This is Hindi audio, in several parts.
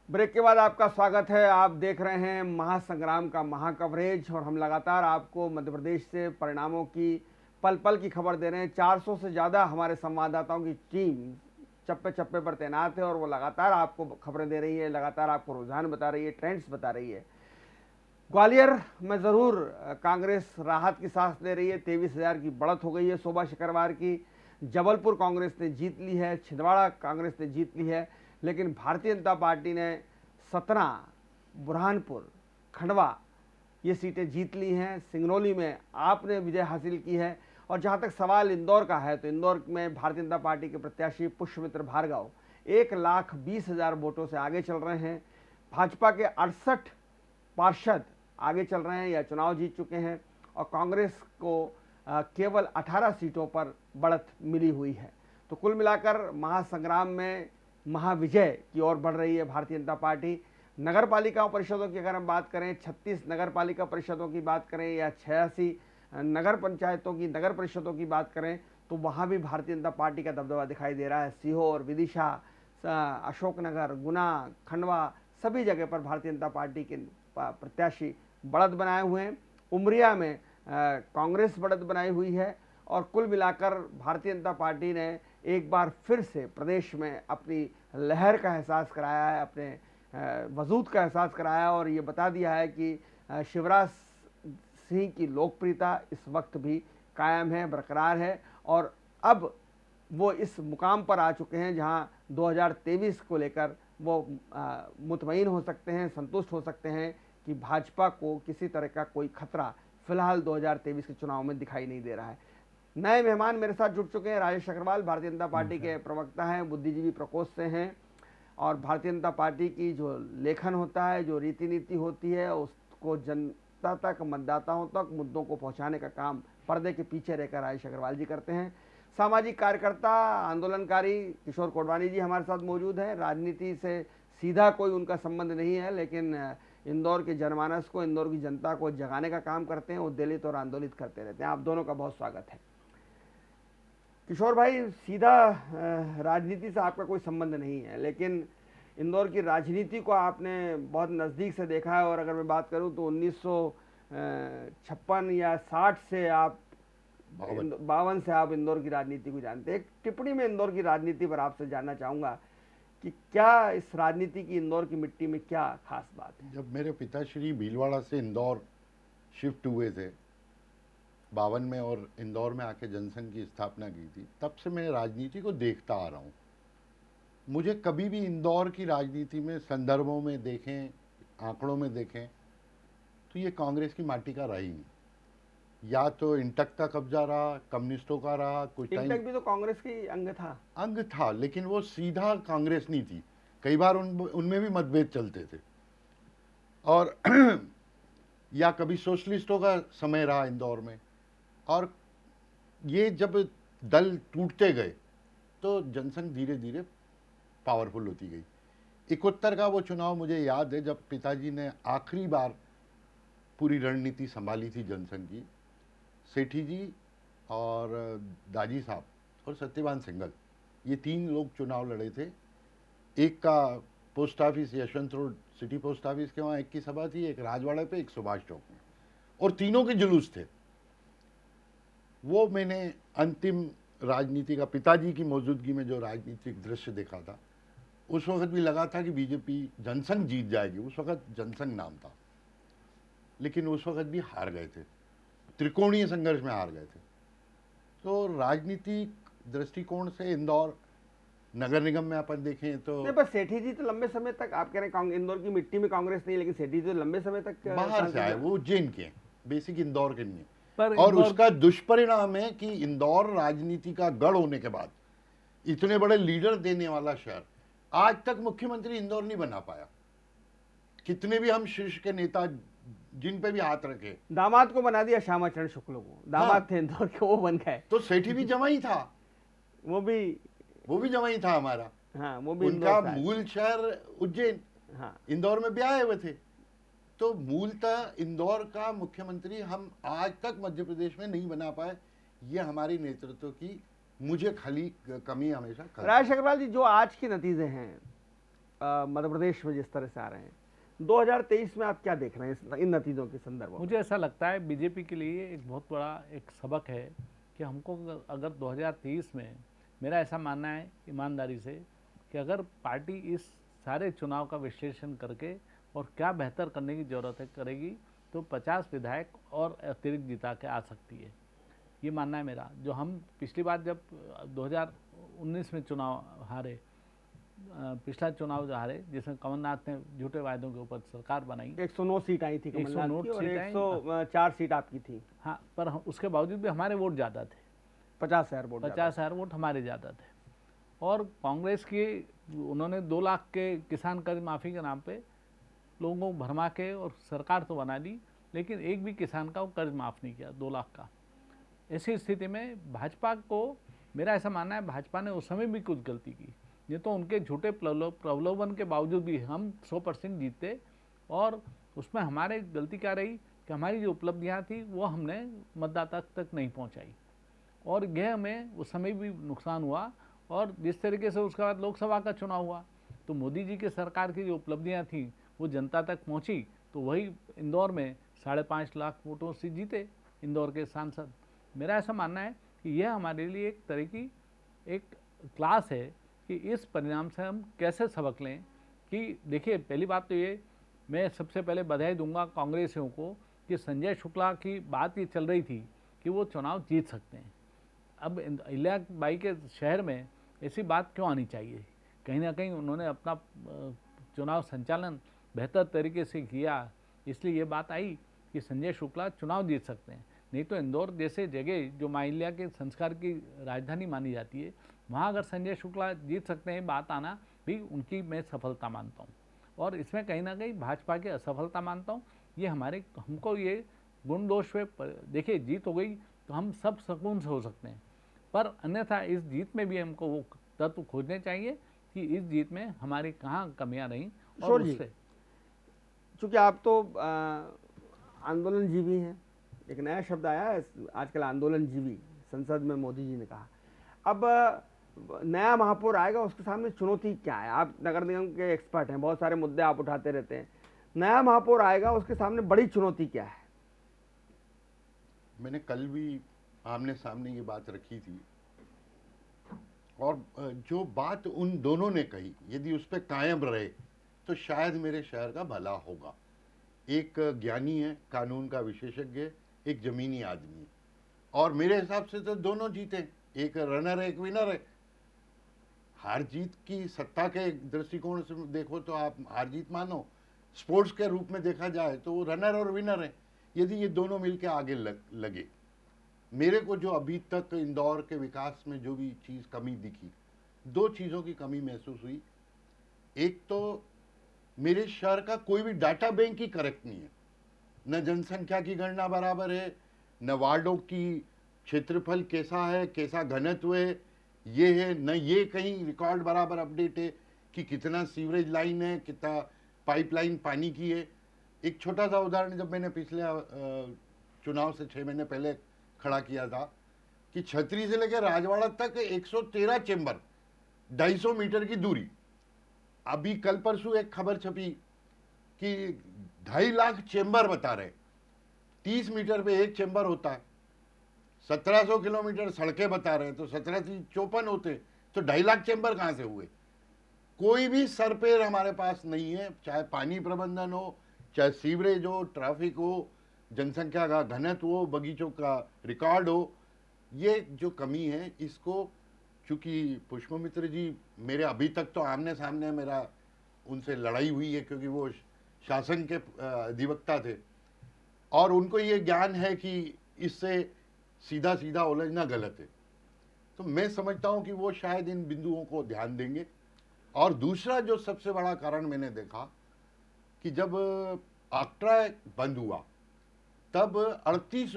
ब्रेक के बाद आपका स्वागत है। आप देख रहे हैं महासंग्राम का महाकवरेज और हम लगातार आपको मध्य प्रदेश से परिणामों की पल पल की खबर दे रहे हैं। 400 से ज़्यादा हमारे संवाददाताओं की टीम चप्पे चप्पे पर तैनात है और वो लगातार आपको खबरें दे रही है, लगातार आपको रुझान बता रही है, ट्रेंड्स बता रही है। ग्वालियर में ज़रूर कांग्रेस राहत की सांस ले रही है। 23,000 की बढ़त हो गई है शोभा शुक्रवार की। जबलपुर कांग्रेस ने जीत ली है, छिंदवाड़ा कांग्रेस ने जीत ली है, लेकिन भारतीय जनता पार्टी ने सतना, बुरहानपुर, खंडवा ये सीटें जीत ली हैं। सिंगरौली में आपने विजय हासिल की है। और जहां तक सवाल इंदौर का है तो इंदौर में भारतीय जनता पार्टी के प्रत्याशी पुष्पमित्र भार्गव 1,20,000 वोटों से आगे चल रहे हैं। भाजपा के 68 पार्षद आगे चल रहे हैं या चुनाव जीत चुके हैं और कांग्रेस को केवल 18 सीटों पर बढ़त मिली हुई है। तो कुल मिलाकर महासंग्राम में महाविजय की ओर बढ़ रही है भारतीय जनता पार्टी। नगर पालिका परिषदों की अगर हम बात करें, 36 नगर पालिका परिषदों की बात करें या 86 नगर पंचायतों की, नगर परिषदों की बात करें तो वहाँ भी भारतीय जनता पार्टी का दबदबा दिखाई दे रहा है। सीहोर, विदिशा, अशोकनगर, गुना, खंडवा सभी जगह पर भारतीय जनता पार्टी के प्रत्याशी बढ़त बनाए हुए हैं। उमरिया में कांग्रेस बढ़त बनाई हुई है और कुल मिलाकर भारतीय जनता पार्टी ने एक बार फिर से प्रदेश में अपनी लहर का एहसास कराया है, अपने वजूद का एहसास कराया और ये बता दिया है कि शिवराज सिंह की लोकप्रियता इस वक्त भी कायम है, बरकरार है और अब वो इस मुकाम पर आ चुके हैं जहां 2023 को लेकर वो मुतमईन हो सकते हैं, संतुष्ट हो सकते हैं कि भाजपा को किसी तरह का कोई खतरा फिलहाल 2023 के चुनाव में दिखाई नहीं दे रहा है। नए मेहमान मेरे साथ जुड़ चुके हैं। राजेश अग्रवाल भारतीय जनता पार्टी के प्रवक्ता हैं, बुद्धिजीवी प्रकोष्ठ से हैं और भारतीय जनता पार्टी की जो लेखन होता है, जो रीति नीति होती है, उसको जनता तक, मतदाताओं तक मुद्दों को पहुंचाने का काम पर्दे के पीछे रहकर राजेश अग्रवाल जी करते हैं। सामाजिक कार्यकर्ता, आंदोलनकारी किशोर कोडवानी जी हमारे साथ मौजूद हैं। राजनीति से सीधा कोई उनका संबंध नहीं है, लेकिन इंदौर के जनमानस को, इंदौर की जनता को जगाने का काम करते हैं, उद्वेलित और आंदोलित करते रहते हैं। आप दोनों का बहुत स्वागत है। किशोर भाई, सीधा राजनीति से आपका कोई संबंध नहीं है, लेकिन इंदौर की राजनीति को आपने बहुत नज़दीक से देखा है और अगर मैं बात करूं तो 1956 या 60 से आप 52 से आप इंदौर की राजनीति को जानते हैं। एक टिप्पणी में इंदौर की राजनीति पर आपसे जानना चाहूँगा कि क्या इस राजनीति की इंदौर की मिट्टी में क्या खास बात है? जब मेरे पिताश्री भीलवाड़ा से इंदौर शिफ्ट हुए थे 52 में और इंदौर में आके जनसंघ की स्थापना की थी, तब से मैं राजनीति को देखता आ रहा हूँ। मुझे कभी भी इंदौर की राजनीति में संदर्भों में देखें, आंकड़ों में देखें तो ये कांग्रेस की माटी का रहा ही नहीं। या तो इंटक का कब्जा रहा, कम्युनिस्टों का रहा, कुछ टाइम इंटक भी तो कांग्रेस की अंग था, लेकिन वो सीधा कांग्रेस नहीं थी। कई बार उनमें भी मतभेद चलते थे और या कभी सोशलिस्टों का समय रहा इंदौर में। और ये जब दल टूटते गए तो जनसंघ धीरे धीरे पावरफुल होती गई। 71 का वो चुनाव मुझे याद है जब पिताजी ने आखिरी बार पूरी रणनीति संभाली थी जनसंघ की। सेठी जी और दाजी साहब और सत्यवान सिंघल, ये 3 लोग चुनाव लड़े थे। एक का post office Yashwant road city post office के वहाँ एक की सभा थी, एक राजवाड़ा पे, एक सुभाष चौक में, और तीनों के जुलूस थे। वो मैंने अंतिम राजनीति का पिताजी की मौजूदगी में जो राजनीतिक दृश्य देखा था, उस वक्त भी लगा था कि बीजेपी जनसंघ जीत जाएगी। उस वक्त जनसंघ नाम था, लेकिन उस वक्त भी हार गए थे, त्रिकोणीय संघर्ष में हार गए थे। तो राजनीतिक दृष्टिकोण से इंदौर नगर निगम में अपन देखें तो नहीं, पर सेठी जी तो लंबे समय तक, आप कह रहे हैं इंदौर की मिट्टी में कांग्रेस नहीं, लेकिन सेठी जी तो लंबे समय तक बाहर से आए, वो उज्जैन के हैं, बेसिक इंदौर के नहीं है। पर और उसका दुष्परिणाम है कि इंदौर राजनीति का गढ़ होने के बाद इतने बड़े लीडर देने वाला शहर, आज तक मुख्यमंत्री इंदौर नहीं बना पाया। कितने भी हम शीर्ष के नेता जिन पे भी हाथ रखे, दामाद को बना दिया श्यामाचरण शुक्ल को, दामाद थे इंदौर के, वो बन गए। तो सेठी भी जमाई था, वो भी जमाई था हमारा। हाँ, वो भी उनका मूल शहर उज्जैन, हाँ, इंदौर में ब्याह हुए थे। तो मूलतः इंदौर का मुख्यमंत्री हम आज तक मध्य प्रदेश में नहीं बना पाए। ये हमारी नेतृत्व की मुझे खाली कमी हमेशा। राजेश अग्रवाल जी, जो आज के नतीजे हैं मध्य प्रदेश में जिस तरह से आ रहे हैं, 2023 में आप क्या देख रहे हैं इन नतीजों के संदर्भ में? मुझे ऐसा लगता है बीजेपी के लिए एक बहुत बड़ा एक सबक है कि हमको अगर 2023 में, मेरा ऐसा मानना है ईमानदारी से, कि अगर पार्टी इस सारे चुनाव का विश्लेषण करके और क्या बेहतर करने की ज़रूरत है करेगी, तो 50 विधायक और अतिरिक्त जिता के आ सकती है। ये मानना है मेरा। जो हम पिछली बार जब 2019 में चुनाव हारे, पिछला चुनाव जो हारे, जिसमें कमलनाथ ने झूठे वायदों के ऊपर सरकार बनाई, 109 सीट आई थी कमलनाथ की और 104 सीट आपकी थी। हाँ, पर उसके बावजूद भी हमारे वोट ज़्यादा थे, 50,000 वोट, 50,000 वोट हमारे ज़्यादा थे। और कांग्रेस की उन्होंने 2 लाख के किसान कर्ज माफ़ी के नाम पे लोगों को भरमा के और सरकार तो बना ली, लेकिन एक भी किसान का वो कर्ज माफ़ नहीं किया 2 लाख का। ऐसी स्थिति में भाजपा को, मेरा ऐसा मानना है भाजपा ने उस समय भी कुछ गलती की, नहीं तो उनके झूठे प्रलोभन के बावजूद भी हम 100% जीते। और उसमें हमारे गलती क्या रही कि हमारी जो उपलब्धियाँ थी वो हमने मतदाता तक नहीं पहुँचाई, और यह हमें उस समय भी नुकसान हुआ। और जिस तरीके से उसके बाद लोकसभा का चुनाव हुआ, तो मोदी जी की सरकार की जो उपलब्धियाँ थी वो जनता तक पहुँची, तो वही इंदौर में 5.5 लाख वोटों से जीते इंदौर के सांसद। मेरा ऐसा मानना है कि यह हमारे लिए एक तरह की एक क्लास है कि इस परिणाम से हम कैसे सबक लें। कि देखिए, पहली बात तो ये, मैं सबसे पहले बधाई दूंगा कांग्रेसियों को कि संजय शुक्ला की बात ये चल रही थी कि वो चुनाव जीत सकते हैं। अब इलियाबाई के शहर में ऐसी बात क्यों आनी चाहिए? कहीं ना कहीं उन्होंने अपना चुनाव संचालन बेहतर तरीके से किया, इसलिए ये बात आई कि संजय शुक्ला चुनाव जीत सकते हैं। नहीं तो इंदौर जैसे जगह जो माइलिया के संस्कार की राजधानी मानी जाती है, वहाँ अगर संजय शुक्ला जीत सकते हैं, बात आना भी उनकी मैं सफलता मानता हूँ। और इसमें कहीं ना कहीं भाजपा की असफलता मानता हूँ। ये हमको ये गुण दोष पे, देखिए जीत हो गई तो हम सब सुकून से हो सकते हैं, पर अन्यथा इस जीत में भी हमको वो तत्व खोजने चाहिए कि इस जीत में हमारी कहाँ कमियाँ रहीं। और उससे, चूँकि आप तो आंदोलन जीवी हैं, एक नया शब्द आया है आजकल, आंदोलन जीवी, संसद में मोदी जी ने कहा। अब नया महापौर आएगा, उसके सामने चुनौती क्या है? आप नगर निगम के एक्सपर्ट हैं, बहुत सारे मुद्दे आप उठाते रहते हैं। नया महापौर आएगा, उसके सामने बड़ी चुनौती क्या है? मैंने कल भी आमने सामने ये बात रखी थी, और जो बात उन दोनों ने कही, यदि उस पर कायम रहे तो शायद मेरे शहर का भला होगा। एक ज्ञानी है, कानून का विशेषज्ञ, एक जमीनी आदमी है, और मेरे हिसाब से तो दोनों जीते, एक रनर है एक विनर है। हार जीत की सत्ता के दृष्टिकोण से देखो तो आप हार जीत मानो, स्पोर्ट्स के रूप में देखा जाए तो वो रनर और विनर है। यदि ये दोनों मिलकर आगे लगे, मेरे को जो अभी तक इंदौर के विकास में जो भी चीज़ कमी दिखी, 2 चीज़ों की कमी महसूस हुई। एक तो मेरे शहर का कोई भी डाटा बैंक ही करेक्ट नहीं है, न जनसंख्या की गणना बराबर है, न वार्डों की क्षेत्रफल कैसा है, कैसा घनत्व है, ये है न ये कहीं रिकॉर्ड बराबर अपडेट है कि कितना सीवरेज लाइन है, कितना पाइपलाइन पानी की है। एक छोटा सा उदाहरण जब मैंने पिछले चुनाव से 6 महीने पहले खड़ा किया था कि छतरी से लेकर राजवाड़ा तक 113 चेंबर, 250 मीटर की दूरी। अभी कल परसों एक खबर छपी कि 2.5 लाख चेंबर बता रहे, 30 मीटर पे एक चेंबर होता है। 1700 किलोमीटर सड़कें बता रहे हैं, तो 1754 होते, तो 2.5 लाख चेंबर कहाँ से हुए? कोई भी सरपेर हमारे पास नहीं है, चाहे पानी प्रबंधन हो, चाहे सीवरेज हो, ट्रैफिक हो, जनसंख्या का घनत्व हो, बगीचों का रिकॉर्ड हो। ये जो कमी है, इसको चूँकि पुष्पमित्र जी मेरे अभी तक तो आमने सामने मेरा उनसे लड़ाई हुई है, क्योंकि वो शासन के अधिवक्ता थे, और उनको ये ज्ञान है कि इससे सीधा सीधा उलझना गलत है। तो मैं समझता हूँ कि वो शायद इन बिंदुओं को ध्यान देंगे। और दूसरा जो सबसे बड़ा कारण मैंने देखा कि जब आक्ट्रा बंद हुआ, तब 48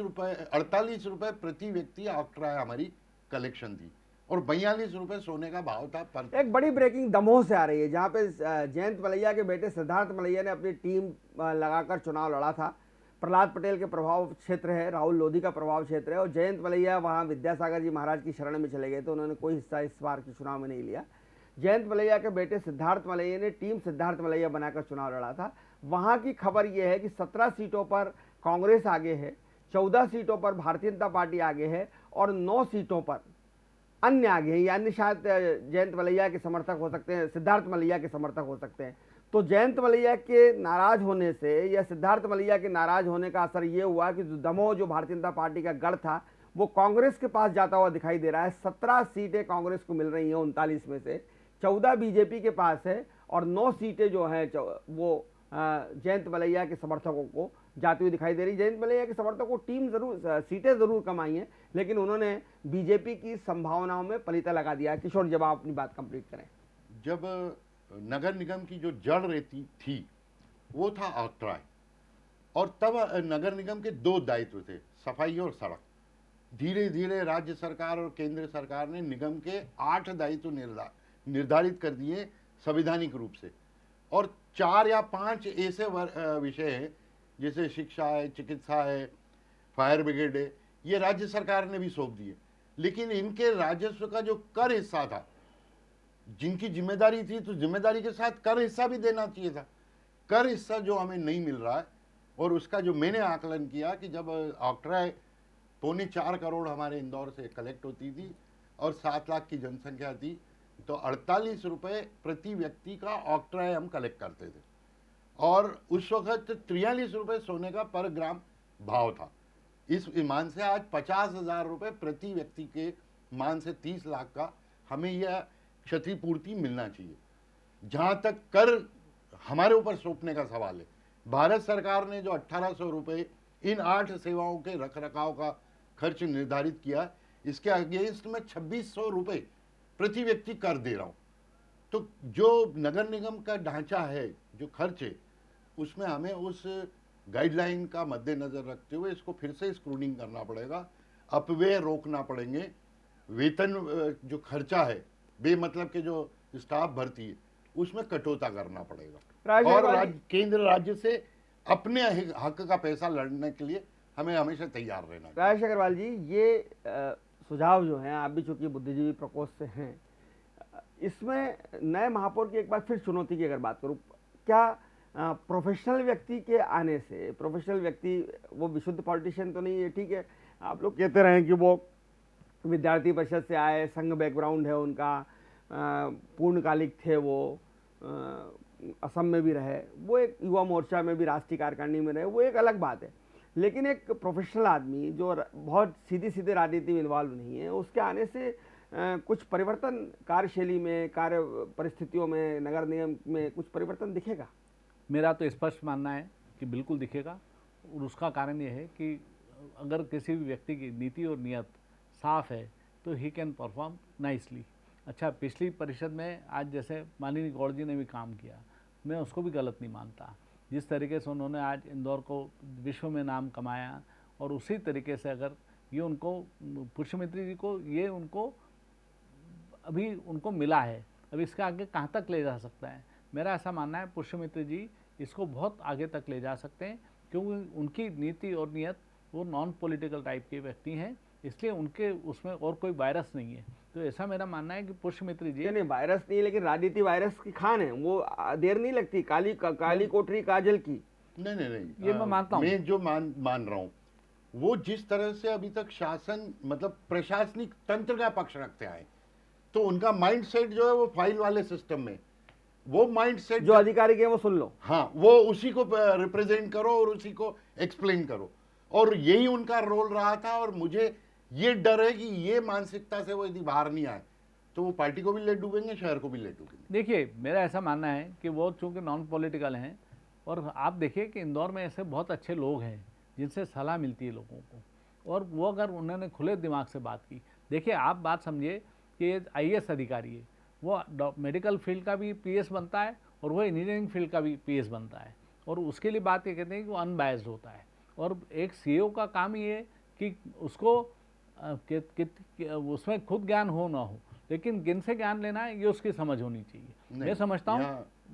रुपये प्रति व्यक्ति आक्ट्रा हमारी कलेक्शन थी, और 42 रुपये सोने का भाव था पर। एक बड़ी ब्रेकिंग दमोह से आ रही है, जहाँ पे जयंत मलैया के बेटे सिद्धार्थ मलैया ने अपनी टीम लगाकर चुनाव लड़ा था। प्रहलाद पटेल के प्रभाव क्षेत्र है, राहुल लोधी का प्रभाव क्षेत्र है, और जयंत मलैया वहाँ विद्यासागर जी महाराज की शरण में चले गए, तो उन्होंने कोई हिस्सा इस बार के चुनाव में नहीं लिया। जयंत मलैया के बेटे सिद्धार्थ मलैया ने टीम सिद्धार्थ मलैया बनाकर चुनाव लड़ा था। वहां की खबर यह है कि 17 सीटों पर कांग्रेस आगे है, 14 सीटों पर भारतीय जनता पार्टी आगे है और 9 सीटों पर अन्य आगे हैं। यानी शायद जयंत मलैया के समर्थक हो सकते हैं, सिद्धार्थ मलैया के समर्थक हो सकते हैं। तो जयंत मलैया के नाराज होने से या सिद्धार्थ मलैया के नाराज होने का असर ये हुआ कि दमोह जो भारतीय जनता पार्टी का गढ़ था वो कांग्रेस के पास जाता हुआ दिखाई दे रहा है। 17 सीटें कांग्रेस को मिल रही हैं 39 में से, 14 बीजेपी के पास है और 9 सीटें जो हैं वो जयंत मलैया के समर्थकों को जाती हुई दिखाई दे रही। जयंत मलैया के समर्थकों को टीम जरूर सीटें जरूर कम आई हैं, लेकिन उन्होंने बीजेपी की संभावनाओं में पलीता लगा दिया। किशोर, जब आप अपनी बात कंप्लीट करें। जब नगर निगम की जो जड़ रहती थी वो था ऑक्ट्राय, और तब नगर निगम के 2 दायित्व थे, सफाई और सड़क। धीरे धीरे राज्य सरकार और केंद्र सरकार ने निगम के 8 दायित्व निर्धारित कर दिए संवैधानिक रूप से, और 4 या 5 ऐसे विषय हैं जैसे शिक्षा है, चिकित्सा है, फायर ब्रिगेड है, ये राज्य सरकार ने भी सौंप दिए। लेकिन इनके राजस्व का जो कर हिस्सा था, जिनकी जिम्मेदारी थी, तो जिम्मेदारी के साथ कर हिस्सा भी देना चाहिए था। कर हिस्सा जो हमें नहीं मिल रहा है, और उसका जो मैंने आकलन किया कि जब ऑक्ट्राय 3.25 करोड़ हमारे इंदौर से कलेक्ट होती थी और 7 लाख की जनसंख्या थी, तो 48 रुपये प्रति व्यक्ति का ऑक्ट्राय हम कलेक्ट करते थे, और उस वक्त 43 रुपये सोने का पर ग्राम भाव था। इस ईमान से आज 50,000 रुपये प्रति व्यक्ति के मान से 30 लाख का हमें यह क्षतिपूर्ति मिलना चाहिए। जहाँ तक कर हमारे ऊपर सौंपने का सवाल है, भारत सरकार ने जो 1800 रुपये इन 8 सेवाओं के रखरखाव का खर्च निर्धारित किया, इसके अगेंस्ट में 2600 रुपये प्रति व्यक्ति कर दे रहा हूँ। तो जो नगर निगम का ढांचा है, जो खर्च है, उसमें हमें उस गाइडलाइन का मद्देनजर रखते हुए इसको फिर से स्क्रूनिंग करना पड़ेगा, अपव्यय रोकना पड़ेंगे, वेतन जो खर्चा है बेमतलब के जो स्टाफ भर्ती है उसमें कटौता करना पड़ेगा, और केंद्र राज्य से अपने हक का पैसा लड़ने के लिए हमें हमेशा तैयार रहना चाहिए। राजेश अग्रवाल जी, ये सुझाव जो हैं, आप भी चूंकि बुद्धिजीवी प्रकोष्ठ से हैं, इसमें नए महापौर की एक बार फिर चुनौती की अगर बात करूं, क्या प्रोफेशनल व्यक्ति के आने से, प्रोफेशनल व्यक्ति वो विशुद्ध पॉलिटिशियन तो नहीं है, ठीक है, आप लोग कहते रहे कि वो विद्यार्थी परिषद से आए, संघ बैकग्राउंड है उनका, पूर्णकालिक थे वो, असम में भी रहे, वो एक युवा मोर्चा में भी राष्ट्रीय कार्यकारिणी में रहे, वो एक अलग बात है। लेकिन एक प्रोफेशनल आदमी जो बहुत सीधे राजनीति में इन्वॉल्व नहीं है, उसके आने से कुछ परिवर्तन कार्यशैली में, कार्य परिस्थितियों में, नगर निगम में कुछ परिवर्तन दिखेगा? मेरा तो स्पष्ट मानना है कि बिल्कुल दिखेगा, और उसका कारण ये है कि अगर किसी भी व्यक्ति की नीति और नियत साफ है तो ही कैन परफॉर्म नाइसली। अच्छा, पिछली परिषद में आज जैसे माननीय गौड़ जी ने भी काम किया, मैं उसको भी गलत नहीं मानता। जिस तरीके से उन्होंने आज इंदौर को विश्व में नाम कमाया, और उसी तरीके से अगर ये उनको पुष्यमित्री जी को ये उनको अभी उनको मिला है, अब इसके आगे कहाँ तक ले जा सकता है? मेरा ऐसा मानना है पुष्यमित्री जी इसको बहुत आगे तक ले जा सकते हैं, क्योंकि उनकी नीति और नियत वो नॉन पॉलिटिकल टाइप के व्यक्ति हैं, इसलिए उनके उसमें और कोई वायरस नहीं है। तो ऐसा मेरा मानना है कि पुष्यमित्री जी नहीं, वायरस नहीं, लेकिन राजनीति वायरस की खान है, वो देर नहीं लगती, काली कोठरी काजल की। नहीं, ये मैं मानता हूँ। मैं जो मान रहा हूँ, वो जिस तरह से अभी तक शासन मतलब प्रशासनिक तंत्र का पक्ष रखते आए, तो उनका माइंडसेट जो है वो फाइल वाले सिस्टम में, वो माइंडसेट जो अधिकारी के वो सुन लो, हाँ, वो उसी को रिप्रेजेंट करो और उसी को एक्सप्लेन करो, और यही उनका रोल रहा था। और मुझे ये डर है कि ये मानसिकता से वो यदि बाहर नहीं आए तो वो पार्टी को भी ले डूबेंगे, शहर को भी ले डूबेंगे। देखिए, मेरा ऐसा मानना है कि वो चूँकि नॉन पॉलिटिकल हैं, और आप देखिए कि इंदौर में ऐसे बहुत अच्छे लोग हैं जिनसे सलाह मिलती है लोगों को, और वो अगर उन्होंने खुले दिमाग से बात की, देखिए आप बात समझिए कि IAS अधिकारी है, वो मेडिकल फील्ड का भी PS बनता है और वो इंजीनियरिंग फील्ड का भी PS बनता है, और उसके लिए बात ये कहते हैं कि वो अनबायस्ड होता है। और एक CEO का काम ये है कि उसको उसमें खुद ज्ञान हो ना हो, लेकिन किन से ज्ञान लेना है ये उसकी समझ होनी चाहिए।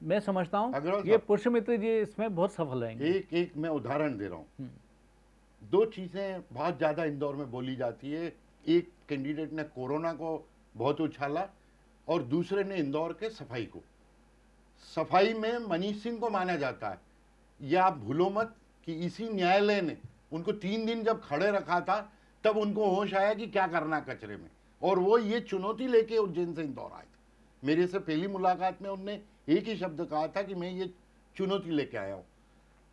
मैं समझता हूँ ये पुष्यमित्री जी इसमें बहुत सफल रहेंगे। एक मैं उदाहरण दे रहा हूँ, 2 चीज़ें बहुत ज़्यादा इंदौर में बोली जाती है। एक कैंडिडेट ने कोरोना को बहुत उछाला, और दूसरे ने इंदौर के सफाई को। सफाई में मनीष सिंह को माना जाता है। यह आप भूलो मत कि इसी न्यायालय ने उनको 3 दिन जब खड़े रखा था तब उनको होश आया कि क्या करना कचरे में, और वो ये चुनौती लेके उज्जैन से इंदौर आए थे। मेरे से पहली मुलाकात में उनने एक ही शब्द कहा था कि मैं ये चुनौती लेके आया हूँ।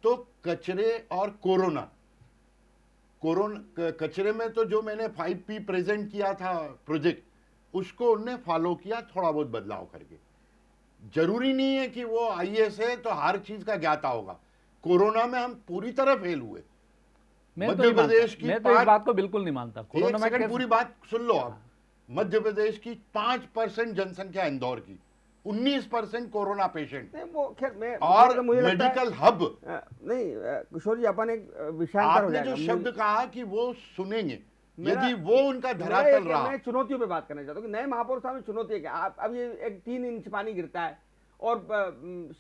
तो कचरे और कोरोना कचरे में तो जो मैंने 5P प्रेजेंट किया था प्रोजेक्ट, उसको उनने फॉलो किया थोड़ा बहुत बदलाव करके। जरूरी नहीं है कि वो IAS है तो हर चीज का ज्ञाता होगा। कोरोना में हम पूरी तरह फेल हुए। मध्य प्रदेश की मैं तो इस बात को बिल्कुल नहीं मानता। कोरोना में सेकंड पूरी बात सुन लो आप। मध्य प्रदेश की 5% जनसंख्या इंदौर की, 19% कोरोना पेशेंट, वो खैर मैं और मुझे लगता है मेडिकल हब। नहीं किशोर जी, अपन एक विषयांतर हो आपने जाएगा। जो शब्द कहा कि वो सुनेंगे, मेरा- यदि वो उनका धरातल रहा। मैं चुनौतियों पे बात करना चाहता हूँ कि नए महापौर साहब में चुनौती है क्या? आप अब ये एक 3 इंच पानी गिरता है और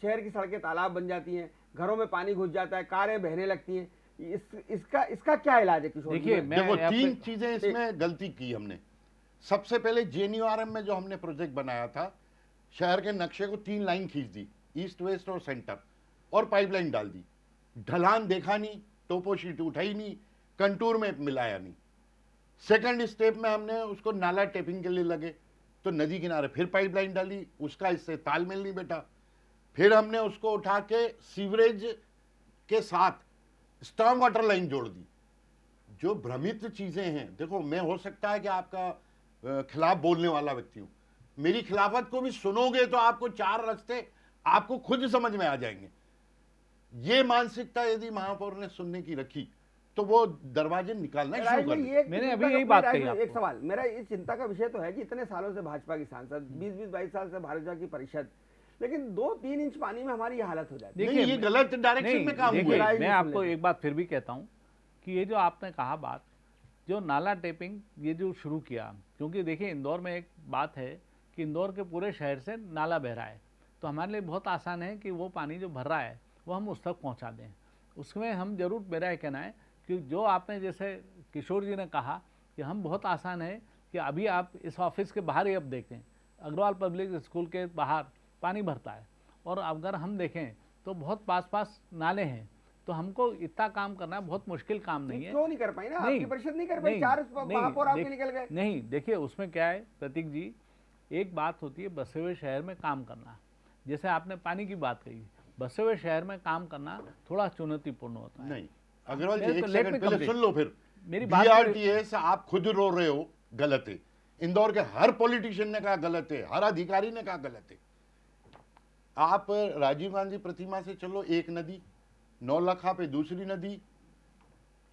शहर की सड़कें तालाब बन जाती हैं, घरों में पानी घुस जाता है, कारें बहने लगती हैं। इसका क्या इलाज है किशोर जी? देखिए, देखो 3 चीजें इसमें गलती की हमने। सबसे पहले JNURM में जो हमने प्रोजेक्ट बनाया था, शहर के नक्शे को 3 लाइन खींच दी, ईस्ट वेस्ट और सेंटर, और पाइपलाइन डाल दी। ढलान देखा नहीं, टोपो शीट उठाई नहीं, कंटूर में मिलाया नहीं। सेकंड स्टेप में हमने उसको नाला टेपिंग के लिए लगे तो नदी किनारे फिर पाइपलाइन डाली, उसका इससे तालमेल नहीं बैठा। फिर हमने उसको उठा के सीवरेज के साथ स्टॉर्म वाटर लाइन जोड़ दी। जो भ्रमित चीजें हैं, देखो मैं हो सकता है कि आपका खिलाफ बोलने वाला व्यक्ति हूं, मेरी खिलाफत को भी सुनोगे तो आपको 4 रास्ते आपको खुद समझ में आ जाएंगे। ये मानसिकता यदि महापौर ने सुनने की रखी तो वो दरवाजे निकालना शुरू कर दिए। मैंने अभी यही बात कही एक सवाल मेरा, ये चिंता का विषय तो है कि इतने सालों से भाजपा की सांसद, 20-22 साल से भाजपा की परिषद, लेकिन 2-3 इंच पानी में हमारी ये हालत हो जाती है। नहीं, ये गलत डायरेक्शन में काम हुआ है। मैं आपको एक बात फिर भी कहता हूं कि ये जो आपने कहा बात, जो नाला टेपिंग ये जो शुरू किया, क्योंकि देखिए इंदौर में एक बात है कि इंदौर के पूरे शहर से नाला बह रहा है, तो हमारे लिए बहुत आसान है कि वो पानी जो भर रहा है वो हम उस तक पहुंचा दें। उसमें हम जरूर, मेरा ये कहना है कि जो आपने जैसे किशोर जी ने कहा कि हम बहुत आसान है कि अभी आप इस ऑफिस के बाहर ही अब देखें, अग्रवाल पब्लिक स्कूल के बाहर पानी भरता है, और अगर हम देखें तो बहुत पास पास नाले हैं, तो हमको इतना काम करना बहुत मुश्किल काम नहीं है। क्यों नहीं कर पाई ना? आपकी परिषद नहीं कर पाई, 4 महापौर आपके निकल गए। नहीं, देखिए उसमें क्या है प्रतीक जी, एक बात होती है बसे हुए शहर में काम करना, जैसे आपने पानी की बात कही, बसे हुए शहर में काम करना थोड़ा चुनौतीपूर्ण होता है। नहीं अग्रवाल जी, एक let सेकंड me पहले complete. सुन लो, फिर मेरी बात BRTS आप खुद रो रहे हो गलत है, इंदौर के हर पॉलिटिशियन ने कहा गलत है, हर अधिकारी ने कहा गलत है। आप राजीव गांधी प्रतिमा से चलो, एक नदी, नौलखा पे दूसरी नदी,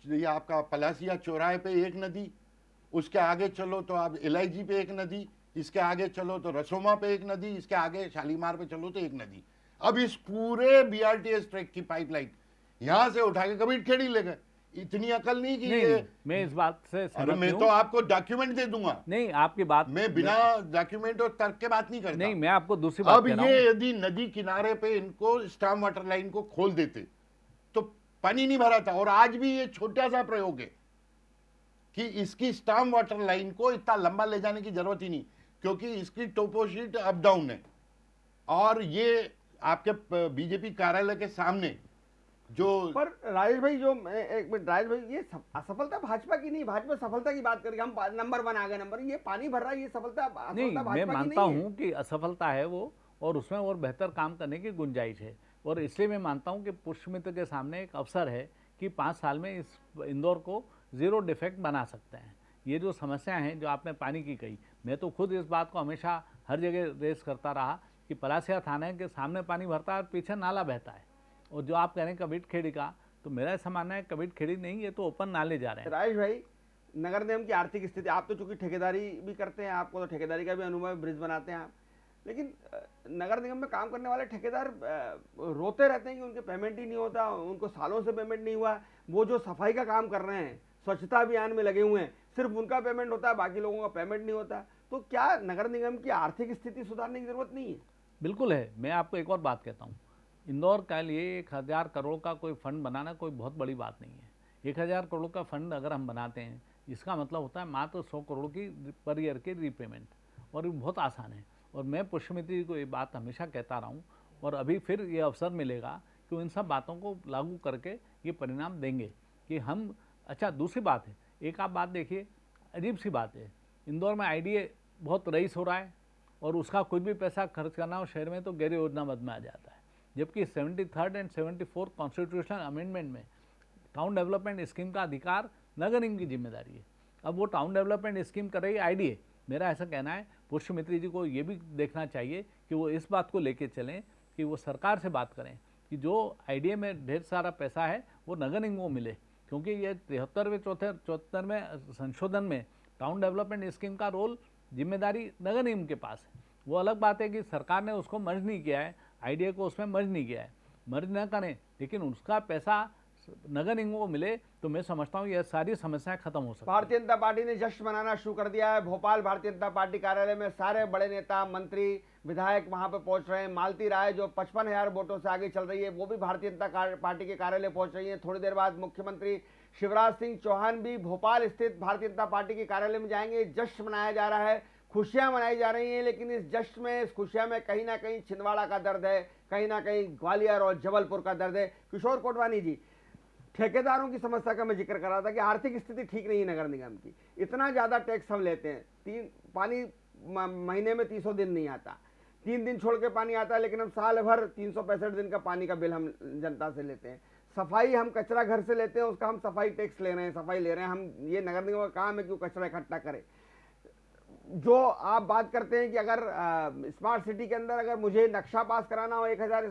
ये आपका पलासिया चौराहे पे एक नदी, उसके आगे चलो तो आप LIG पे एक नदी, इसके आगे चलो तो रसोमा पे एक नदी, इसके आगे शालीमार पे चलो तो एक नदी। अब इस पूरे BRTS ट्रैक की पाइपलाइन यहां से उठा के कभी खेड़ी ले गए। इतनी अकल नहीं कि नहीं, मैं इस बात से अरे सहमत मैं हूं। तो आपको डॉक्यूमेंट दे दूंगा। नहीं, आपकी बात मैं बिना डॉक्यूमेंट और तर्क के बात नहीं करता। नहीं, मैं आपको दूसरी बात अब कह रहा ये हूं। यदि नदी किनारे पे इनको स्टॉर्म वाटर लाइन को खोल देते तो पानी नहीं भरा था। और आज भी ये छोटा सा प्रयोग है कि इसकी स्टॉर्म वाटर लाइन को इतना लंबा ले जाने की जरूरत ही नहीं, क्योंकि इसकी टोपोशीट अप डाउन है। और ये आपके बीजेपी कार्यालय के सामने जो, पर राजेश भाई, जो एक मिनट राजेश भाई, ये असफलता भाजपा की नहीं, भाजपा सफलता की बात करके हम नंबर 1 आ गए, नंबर, ये पानी भर रहा है, ये सफलता नहीं, भाजपा मैं की मानता नहीं है। हूं कि असफलता है वो, और उसमें और बेहतर काम करने की गुंजाइश है, और इसलिए मैं मानता हूं कि पुष्पमित्र के सामने एक अवसर है कि 5 साल में इस इंदौर को 0 डिफेक्ट बना सकते हैं। ये जो समस्या हैं जो आपने पानी की कही, मैं तो खुद इस बात को हमेशा हर जगह रेस करता रहा कि पलासिया थाने के सामने पानी भरता है और पीछे नाला बहता है। और जो आप कह रहे हैं कबीर खेड़ी का, तो मेरा ऐसा मानना है कबीर खेड़ी नहीं, ये तो ओपन नाले जा रहे हैं। राजेश भाई, नगर निगम की आर्थिक स्थिति, आप तो चूंकि ठेकेदारी भी करते हैं, आपको तो ठेकेदारी का भी अनुभव है, ब्रिज बनाते हैं आप, लेकिन नगर निगम में काम करने वाले ठेकेदार रोते रहते हैं कि उनके पेमेंट ही नहीं होता, उनको सालों से पेमेंट नहीं हुआ। वो जो सफाई का काम कर रहे हैं, स्वच्छता अभियान में लगे हुए हैं, सिर्फ उनका पेमेंट होता है, बाकी लोगों का पेमेंट नहीं होता। तो क्या नगर निगम की आर्थिक स्थिति सुधारने की जरूरत नहीं है? बिल्कुल है। मैं आपको एक और बात कहता हूँ, इंदौर के लिए 1000 करोड़ का कोई फंड बनाना कोई बहुत बड़ी बात नहीं है। 1000 करोड़ का फंड अगर हम बनाते हैं, इसका मतलब होता है मात्र 100 करोड़ की पर ईयर की रीपेमेंट, और ये बहुत आसान है। और मैं पुष्यमित्री जी को ये बात हमेशा कहता रहा हूँ, और अभी फिर ये अवसर मिलेगा कि उन सब बातों को लागू करके ये परिणाम देंगे कि हम। अच्छा, दूसरी बात है, एक आप बात देखिए, अजीब सी बात है, इंदौर में आईडीए बहुत रईस हो रहा है और उसका कोई भी पैसा खर्च करना हो शहर में तो गैर योजना मद में आ जाता है, जबकि 73rd and 74th constitutional amendment में टाउन डेवलपमेंट स्कीम का अधिकार नगर निगम की जिम्मेदारी है। अब वो टाउन डेवलपमेंट स्कीम कर रही है आईडीए। मेरा ऐसा कहना है पुष्यमित्री जी को ये भी देखना चाहिए कि वो इस बात को लेके चलें कि वो सरकार से बात करें कि जो आईडीए में ढेर सारा पैसा है वो नगर निगम को मिले, क्योंकि ये 73वें संशोधन में टाउन डेवलपमेंट स्कीम का रोल जिम्मेदारी नगर निगम के पास है। वो अलग बात है कि सरकार ने उसको मर्ज नहीं किया है, आईडीए को उसमें मर्ज नहीं किया है, मर्ज न करें, लेकिन उसका पैसा नगर निगमों को मिले तो मैं समझता हूँ यह सारी समस्याएं खत्म हो सकती हैं। भारतीय जनता पार्टी ने जश्न मनाना शुरू कर दिया है। भोपाल भारतीय जनता पार्टी कार्यालय में सारे बड़े नेता, मंत्री, विधायक वहां पर पहुंच रहे हैं। मालती राय जो 55,000 वोटों से आगे चल रही है, वो भी भारतीय जनता पार्टी के कार्यालय पहुंच रही है। थोड़ी देर बाद मुख्यमंत्री शिवराज सिंह चौहान भी भोपाल स्थित भारतीय जनता पार्टी के कार्यालय में जाएंगे। जश्न मनाया जा रहा है, खुशियां मनाई जा रही हैं, लेकिन इस जश्न में, इस खुशियां में कहीं ना कहीं छिंदवाड़ा का दर्द है, कहीं ना कहीं ग्वालियर और जबलपुर का दर्द है। किशोर कोटवानी जी, ठेकेदारों की समस्या का मैं जिक्र कर रहा था कि आर्थिक स्थिति ठीक नहीं है नगर निगम की। इतना ज्यादा टैक्स हम लेते हैं, पानी महीने में 300 दिन नहीं आता, 3 दिन छोड़ के पानी आता है, लेकिन हम साल भर 365 दिन का पानी का बिल हम जनता से लेते हैं। सफाई, हम कचरा घर से लेते हैं, उसका हम सफाई टैक्स ले रहे हैं, सफाई ले रहे हैं हम। ये नगर निगम का काम है कि वो कचरा इकट्ठा करे। जो आप बात करते हैं कि अगर स्मार्ट सिटी के अंदर अगर मुझे नक्शा पास कराना हो 1000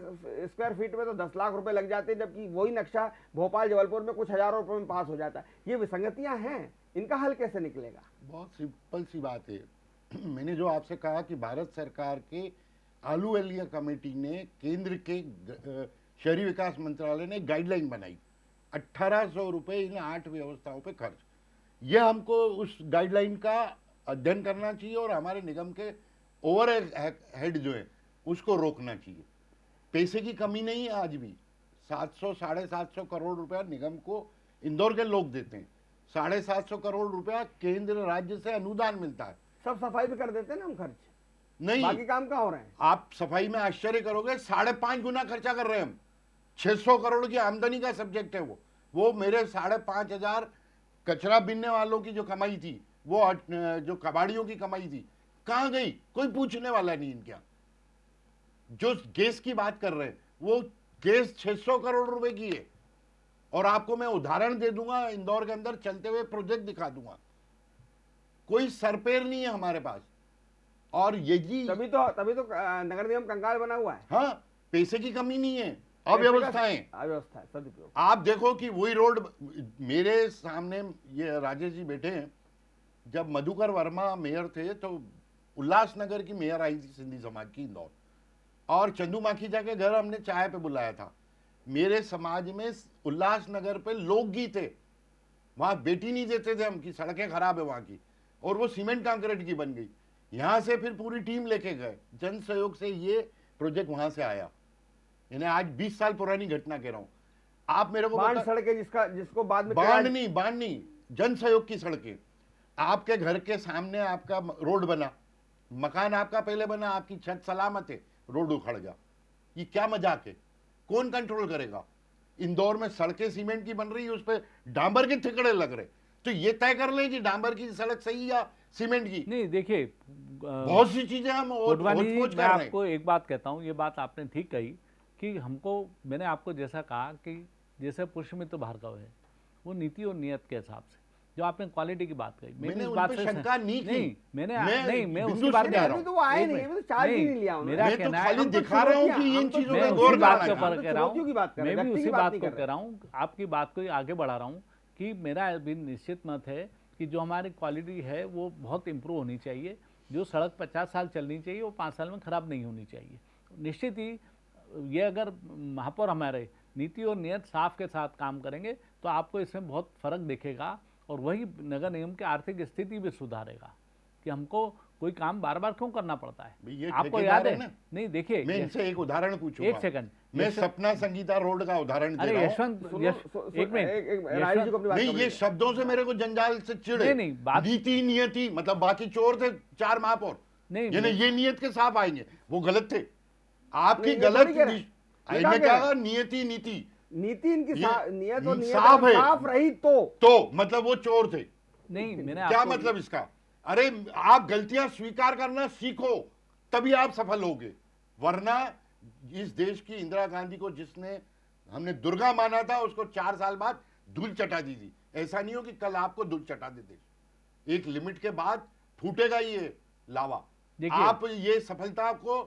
स्क्वायर फीट में तो 10 लाख रुपए लग जाते हैं, जबकि वही नक्शा भोपाल जबलपुर में कुछ हजारों रुपए में पास हो जाता है। ये विसंगतियां हैं, इनका हल कैसे निकलेगा? बहुत सिंपल सी बात है। मैंने जो आपसे कहा कि भारत सरकार के आलूवालिया कमेटी ने केंद्र के शहरी विकास मंत्रालय ने गाइडलाइन बनाई, 1800 रुपए इन 8 व्यवस्थाओं पे खर्च। ये हमको उस गाइडलाइन का अध्ययन करना चाहिए और हमारे निगम के ओवर हेड जो है उसको रोकना चाहिए। पैसे की कमी नहीं है, आज भी 700-750 करोड़ रुपया निगम को इंदौर के लोग देते हैं, 750 करोड़ रुपया केंद्र राज्य से अनुदान मिलता है। सब सफाई भी कर देते हैं ना हम खर्च, नहीं, बाकी काम कहाँ हो रहे हैं? आप सफाई में आश्चर्य करोगे, 5.5 गुना खर्चा कर रहे हैं हम। 600 करोड़ की आमदनी का सब्जेक्ट है वो मेरे 5,500 कचरा बीनने वालों की जो कमाई थी, वो जो कबाड़ियों की कमाई थी, कहां गई? कोई पूछने वाला नहीं इनके। जो गैस की बात कर रहे हैं, वो गैस 600 करोड़ रुपए की है, और आपको मैं उदाहरण दे दूंगा, इंदौर के अंदर चलते हुए प्रोजेक्ट दिखा दूंगा। कोई सरपेर नहीं है हमारे पास, और यही तभी तो नगर निगम कंगाल बना हुआ है। हाँ, पैसे की कमी नहीं है, अव्यवस्था है, सदुपयोग। आप देखो कि वही रोड, मेरे सामने ये राजेश जी बैठे हैं, जब मधुकर वर्मा मेयर थे तो उल्लासनगर की मेयर आई थी सिंधी समाज की इंदौर, और चंदू माखीजा के घर हमने चाय पे बुलाया था। मेरे समाज में उल्लासनगर पे लोकगीत है, वहां बेटी नहीं देते थे हम कि सड़कें खराब है वहां की, और वो सीमेंट कंक्रीट की बन गई। यहां से फिर पूरी टीम लेके गए, जन सहयोग से ये प्रोजेक्ट वहां से आया। यानी आज 20 साल पुरानी घटना कह रहा हूं। आप मेरे को बांध सड़कें, जिसको बाद में बांध नहीं, जन सहयोग की सड़कें। आपके घर के सामने आपका रोड बना, मकान आपका पहले बना, आपकी छत सलामत है, रोड उखड़ गया। ये क्या मजाक है? कौन कंट्रोल करेगा? इंदौर में सड़कें सीमेंट की बन रही है, उस पर डांबर के ठिकड़े लग रहे, तो ये तय कर लें कि डांबर की सड़क सही या सीमेंट की। नहीं, देखिए बहुत सी चीजें हम मैं आपको एक बात कहता हूँ, ये बात आपने ठीक कही कि हमको, मैंने आपको जैसा कहा कि जैसे पुष्यमित्र भार्गव है, वो नीति और नियत के हिसाब से, जो आपने क्वालिटी की बात कही, मैंने इस बात से शंका नहीं की। मैं उसकी बात कर रहा हूँ, तो वो आए नहीं, वो तो चार्ज ही नहीं लिया उन्होंने। मैं तो खाली दिखा रहा हूँ कि इन चीजों पे गौर बात करना। के ऊपर कह रहा हूँ, मैं भी उसी बात को कर कह रहा हूँ, आपकी बात को आगे बढ़ा रहा हूँ कि मेरा भी निश्चित मत है कि जो हमारी क्वालिटी है वो बहुत इम्प्रूव होनी चाहिए। जो सड़क 50 साल चलनी चाहिए वो 5 साल में खराब नहीं होनी चाहिए। निश्चित ही ये अगर महापौर हमारे नीति और नियत साफ के साथ काम करेंगे तो आपको इसमें बहुत फर्क दिखेगा, और वही नगर निगम की आर्थिक स्थिति भी सुधारेगा कि हमको कोई काम बार बार क्यों करना पड़ता है। आपको याद है? नहीं, देखिए, मैं इनसे एक उदाहरण पूछूंगा, एक सेकंड, मैं सपना संगीता रोड का उदाहरण दे रहा हूं। एक मिनट, नहीं, ये शब्दों से मेरे को जंजाल से चिढ़े। नहीं, बात नीति नियति, मतलब बाकी चोर थे 4 महापौर, नहीं यानी ये नियत के साथ आएंगे, वो गलत थे। आपकी नहीं, ये गलत थोड़ी कह रहे हैं। ये कहाँ मैं कह क्या रहे कहा, नियति नीति नीति इनकी नियत और नियत साफ अगर है। साफ रही तो मतलब वो चोर थे। नहीं, मैंने क्या आपको मतलब इसका? अरे आप गलतियां स्वीकार करना सीखो, तभी आप सफल होगे। वरना इस देश की इंदिरा गांधी को जिसने हमने दुर्गा माना था, उसको 4 साल बाद धूल चटा दी थी। ऐसा नहीं हो कि कल आपको धूल चटा दे देश। एक लिमिट के बाद फूटेगा ये लावा। देखिए, आप ये सफलता को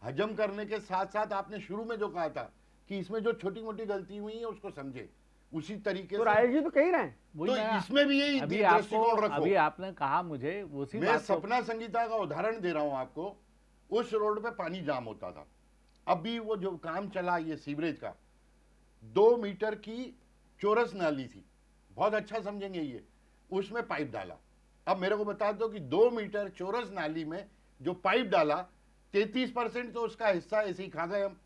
हजम करने के साथ साथ आपने शुरू में जो कहा था कि इसमें जो छोटी मोटी गलती हुई है उसको समझे, उसी तरीके तो से राजेश जी तो कह ही रहे हैं। वही तो मैं- इसमें भी यही अभी दृष्टिकोण रखो। अभी आपने कहा मुझे उसी मैं बात को, सपना संगीता का उदाहरण दे रहा हूं आपको। उस रोड पे पानी जाम होता था। अभी वो जो काम चला ये सीवरेज का, 2 मीटर की चौरस नाली थी, बहुत अच्छा समझेंगे ये, उसमें पाइप डाला। अब मेरे को बता दो कि 2 मीटर चौरस नाली में जो पाइप डाला, 33% तो उसका हिस्सा ऐसे ही खा गए हम,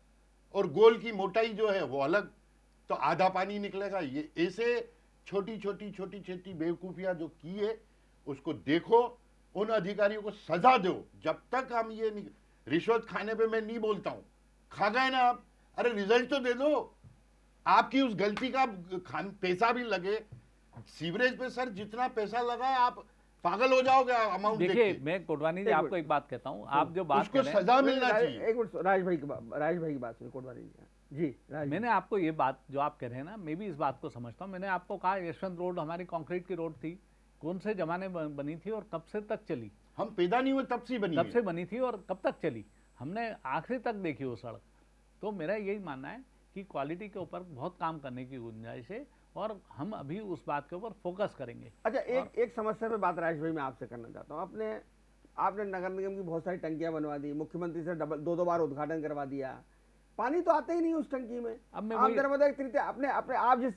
और गोल की मोटाई जो है वो अलग, तो आधा पानी निकलेगा। ये ऐसे छोटी छोटी बेवकूफियां जो की है उसको देखो, उन अधिकारियों को सजा दो। जब तक हम ये नहीं, रिश्वत खाने पे मैं नहीं बोलता हूं, खा गए ना आप, अरे रिजल्ट तो दे दो। आपकी उस गलती का पैसा भी लगे। सीवरेज पे सर जितना पैसा लगा है, आप पागल हो जाओगे अमाउंट देख देखिए के। मैं कोटवानी जी एक आपको मिनट। एक बात कहता हूँ, आप जो बात उसको कर रहे हैं, सजा मिलना चाहिए। एक मिनट, राजेश भाई की बात सुनिए, कोटवानी जी। राजेश मैंने आपको ये बात जो आप कह रहे हैं ना, मैं भी इस बात को समझता हूँ। मैंने आपको कहा यशवंत रोड हमारी कंक्रीट की रोड थी, कौन से जमाने में बनी थी और कब से तक चली, हम पैदा नहीं हुए तब से बनी तब है। से बनी थी और कब तक चली, हमने आखिरी तक देखी वो सड़क। तो मेरा यही मानना है कि क्वालिटी के ऊपर बहुत काम करने की गुंजाइश है और हम अभी उस बात के ऊपर फोकस करेंगे। अच्छा, एक समस्या पे बात राजेश भाई मैं आपसे करना चाहता हूँ। आपने नगर निगम की बहुत सारी टंकियां बनवा दी, मुख्यमंत्री से दो बार उद्घाटन करवा दिया, पानी तो आता ही नहीं उस टंकी में। अब मैं आप वही- नर्मदा के तृतीय अपने अपने आप जिस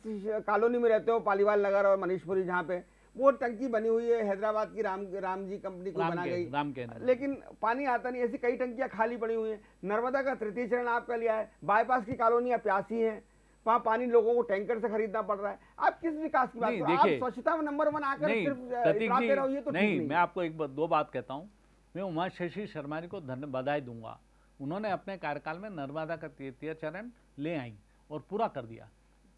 कॉलोनी में रहते हो, पालीवाल नगर और मनीषपुरी, जहाँ पे वो टंकी बनी हुई है, हैदराबाद की राम जी कंपनी को बना गई, राम के नगर। लेकिन पानी आता नहीं। ऐसी कई टंकियां खाली पड़ी हुई हैं। नर्मदा का तृतीय चरण आपका लिया है, बाईपास की कॉलोनियां प्यासी हैं, वहाँ पानी लोगों को टैंकर से खरीदना पड़ रहा है। आप किस विकास की बात नहीं, कर रहे हो? आप देखिए, स्वच्छता में नंबर 1 आकर नहीं सिर्फ प्रतीक इतराज जी, दे रहे हो, ये तो ठीक नहीं, नहीं मैं है। आपको दो बात कहता हूँ। मैं उमा शशि शर्मा जी को बधाई दूंगा, उन्होंने अपने कार्यकाल में नर्मदा का तृतीय चरण ले आई और पूरा कर दिया।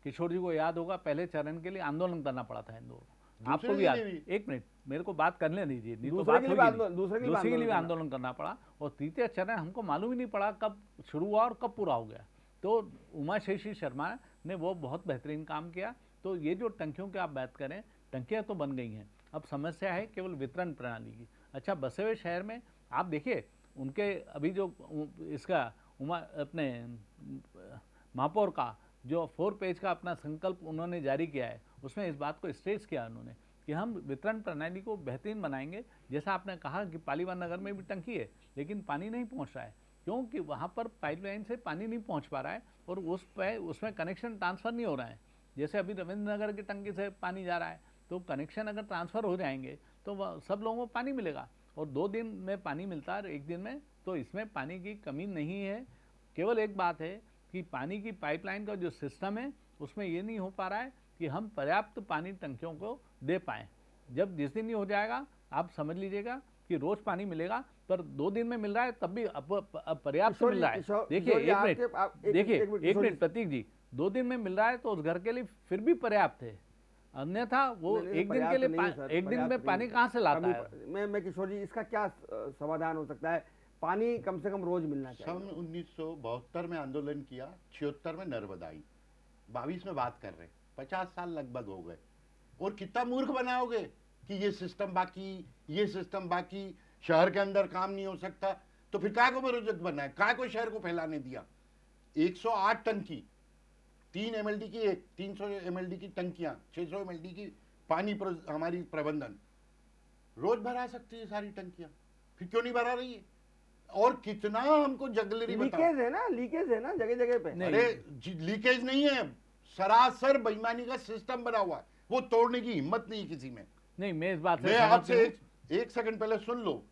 किशोर जी को याद होगा, पहले चरण के लिए आंदोलन करना पड़ा था इंदौर को, आपको भी याद। एक मिनट मेरे को बात करने दीजिए, नहीं तो दूसरे बात के लिए होगी भी नहीं। दूसरे के लिए भी दूसरे के लिए भी आंदोलन आंदोलन करना पड़ा और तृतीय चरण हमको मालूम ही नहीं पड़ा कब शुरू हुआ और कब पूरा हो गया। तो उमा शशि शर्मा ने वो बहुत बेहतरीन काम किया। तो ये जो टंकियों की आप बात करें, टंकियाँ तो बन गई हैं, अब समस्या है केवल वितरण प्रणाली की। अच्छा, बसे हुए शहर में आप देखिए, उनके अभी जो इसका अपने महापौर का जो 4 पेज का अपना संकल्प उन्होंने जारी किया है, उसमें इस बात को स्ट्रेस किया उन्होंने कि हम वितरण प्रणाली को बेहतरीन बनाएंगे। जैसा आपने कहा कि पालीवाल नगर में भी टंकी है, लेकिन पानी नहीं पहुंच रहा है, क्योंकि वहाँ पर पाइपलाइन से पानी नहीं पहुँच पा रहा है और उसमें कनेक्शन ट्रांसफ़र नहीं हो रहा है। जैसे अभी रविंद्र नगर की टंकी से पानी जा रहा है, तो कनेक्शन अगर ट्रांसफ़र हो जाएंगे तो सब लोगों को पानी मिलेगा। और 2 दिन में पानी मिलता है, 1 दिन में, तो इसमें पानी की कमी नहीं है। केवल एक बात है कि पानी की पाइपलाइन का जो सिस्टम है, उसमें ये नहीं हो पा रहा है कि हम पर्याप्त पानी टंकियों को दे पाएँ। जब जिस दिन ही हो जाएगा, आप समझ लीजिएगा कि रोज़ पानी मिलेगा, पर 2 दिन में मिल रहा है तब भी पर्याप्त मिल रहा है। देखिए एक मिनट प्रतीक जी, 2 दिन में मिल रहा है तो उस घर के लिए फिर भी पर्याप्त है, अन्यथा वो एक दिन के लिए एक दिन में पानी कहाँ से लाता है? मैं किशोर जी, इसका क्या समाधान हो सकता है? पानी कम से कम रोज मिलना चाहिए। सन 1972 में आंदोलन किया, 76 में नर्मदा आई, 22 में बात कर रहे हैं, 50 साल लगभग हो गए। और कितना मूर्ख बनाओगे कि ये सिस्टम बाकी, शहर के अंदर काम नहीं हो सकता, तो फिर काय को प्रोजेक्ट बना है, काय को शहर को फैलाने दिया? 108 टंकी, 3 MLD की, 300 MLD की टंकियां, 600 MLD की पानी हमारी प्रबंधन रोज भरा सकती है सारी टंकियां, फिर क्यों नहीं भरा रही है? और कितना हमको जगलरी बताओ। लीकेज है ना जगह जगह पे। अरे लीकेज नहीं है, सरासर बेईमानी का सिस्टम बना हुआ है, वो तोड़ने की हिम्मत नहीं किसी में। नहीं, मैं इस बात से मैं आपसे एक सेकंड पहले सुन लो,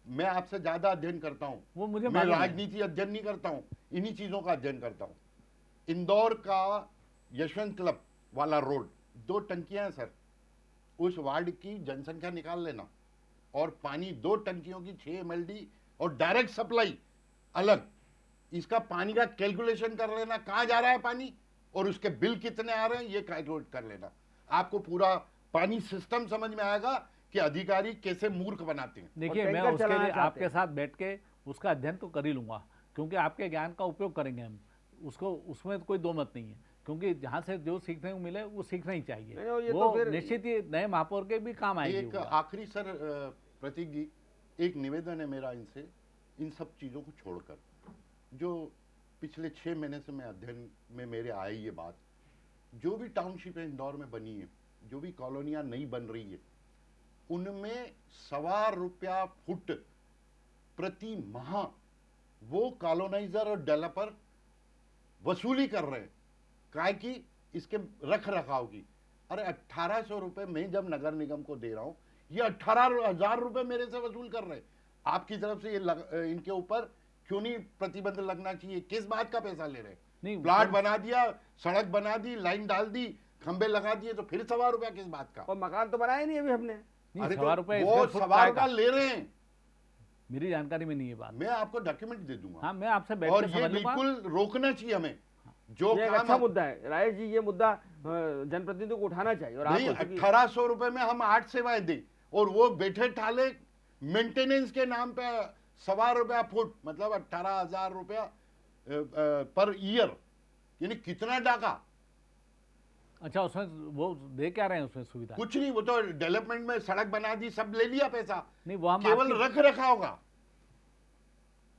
मैं आपसे ज्यादा अध्ययन करता हूं, वो मुझे मैं राजनीति अध्ययन नहीं करता हूं, इन्हीं चीजों का अध्ययन करता हूं। इंदौर का यशवंत क्लब वाला रोड, 2 टंकियां हैं सर, उस वार्ड की जनसंख्या निकाल लेना, और पानी 2 टंकियों की 6 MLD और डायरेक्ट सप्लाई अलग, इसका पानी का कैलकुलेशन कर लेना, कहां जा रहा है पानी और उसके बिल कितने आ रहे हैं ये कैलकुलेट कर लेना। आपको पूरा पानी सिस्टम समझ में आएगा कि अधिकारी कैसे मूर्ख बनाते हैं। देखिए, मैं टैंकर उसके चलाना लिए चाहते आपके साथ बैठ के उसका अध्ययन तो कर ही लूंगा, क्योंकि आपके ज्ञान का उपयोग करेंगे हम उसको, उसमें कोई दो मत नहीं है, क्योंकि जहाँ से जो सीखने को मिले वो सीखना ही चाहिए। नहीं, ये वो तो फिर निश्चित ही नए महापौर के भी काम आएगी। एक आखिरी सर प्रतीक जी, एक निवेदन है मेरा इनसे, इन सब चीज़ों को छोड़कर, जो पिछले 6 महीने से मैं अध्ययन में मेरे आई ये बात, जो भी टाउनशिप इंदौर में बनी है, जो भी कॉलोनियां नई बन रही है, उनमें ₹1.25 फुट प्रति माह वो कॉलोनाइजर और डेवलपर वसूली कर रहे हैं, काय की इसके रख रखाव की। अरे 1800 रुपए मैं जब नगर निगम को दे रहा हूं, ये 18,000 रुपए मेरे से वसूल कर रहे हैं। आपकी तरफ से ये इनके ऊपर क्यों नहीं प्रतिबंध लगना चाहिए? किस बात का पैसा ले रहे हैं? नहीं, प्लाट बना दिया, सड़क बना दी, लाइन डाल दी, खंबे लगा दिए, तो फिर ₹1.25 किस बात का? और मकान तो बनाया नहीं अभी हमने। नहीं, अरे ₹1.25 वो स्क्वायर फुट ₹1.25 ले रहे हैं, मेरी जानकारी में नहीं है बात। मैं आपको डॉक्यूमेंट दे दूंगा। हाँ, मैं आपसे बैठ और के ये समझ लूंगा। बिल्कुल रोकना चाहिए हमें, जो ये एक काम अच्छा मुद्दा है राजेश जी, ये मुद्दा जनप्रतिनिधियों को उठाना चाहिए। और नहीं, आपको चूंकि 1800 रुपए में हम 8 सेवाएं दें और वो बैठे ठाले मेंटेनेंस के नाम पे ₹1.25 फुट, मतलब 18,000 रुपया पर ईयर, यानी कितना डाका? अच्छा, उसमें वो दे क्या रहे हैं उसमें सुविधा? कुछ नहीं, वो तो डेवलपमेंट में सड़क बना दी, सब ले लिया पैसा, नहीं, वो हम केवल आपकी- रख रखा होगा।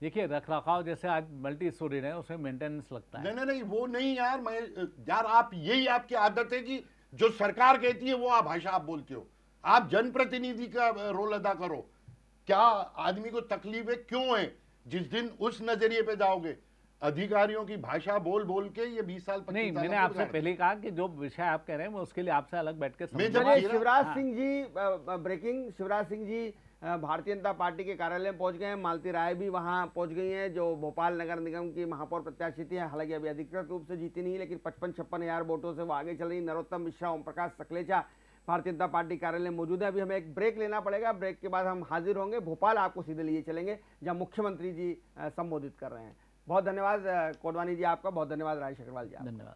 देखिए, रख रखाव जैसे आज मल्टी स्टोरी है, उसमें मेंटेनेंस लगता है। नहीं नहीं नहीं, वो नहीं यार, मैं यार आप यही आपकी आदत है कि जो सरकार कहती है वो आप भाषा आप बोलते हो। आप जनप्रतिनिधि का रोल अदा करो। क्या आदमी को तकलीफ है, क्यों है? जिस दिन उस नजरिए पे जाओगे, अधिकारियों की भाषा बोल बोल के ये 20 साल 25 नहीं, साल मैंने आपको आपसे बिगाड़ पहले ही कहा कि जो विषय आप कह रहे हैं मैं उसके लिए आपसे अलग बैठ के मैं जब समझूंगा। चलिए, शिवराज हाँ। सिंह जी, ब्रेकिंग, शिवराज सिंह जी भारतीय जनता पार्टी के कार्यालय में पहुंच गए हैं। मालती राय भी वहां पहुंच गई हैं, जो भोपाल नगर निगम की महापौर प्रत्याशी थी। हालांकि अभी अधिकृत रूप से जीती नहीं, लेकिन 55-56 हजार वोटों से वो आगे चल रही। नरोत्तम मिश्रा, ओम प्रकाश सकलेचा भारतीय जनता पार्टी कार्यालय में मौजूद है। अभी हमें एक ब्रेक लेना पड़ेगा, ब्रेक के बाद हम हाजिर होंगे। भोपाल आपको सीधे लिए चलेंगे, जहाँ मुख्यमंत्री जी संबोधित कर रहे हैं। बहुत धन्यवाद कोटवानी जी आपका, बहुत धन्यवाद राजेश अग्रवाल जी आपका। धन्यवाद।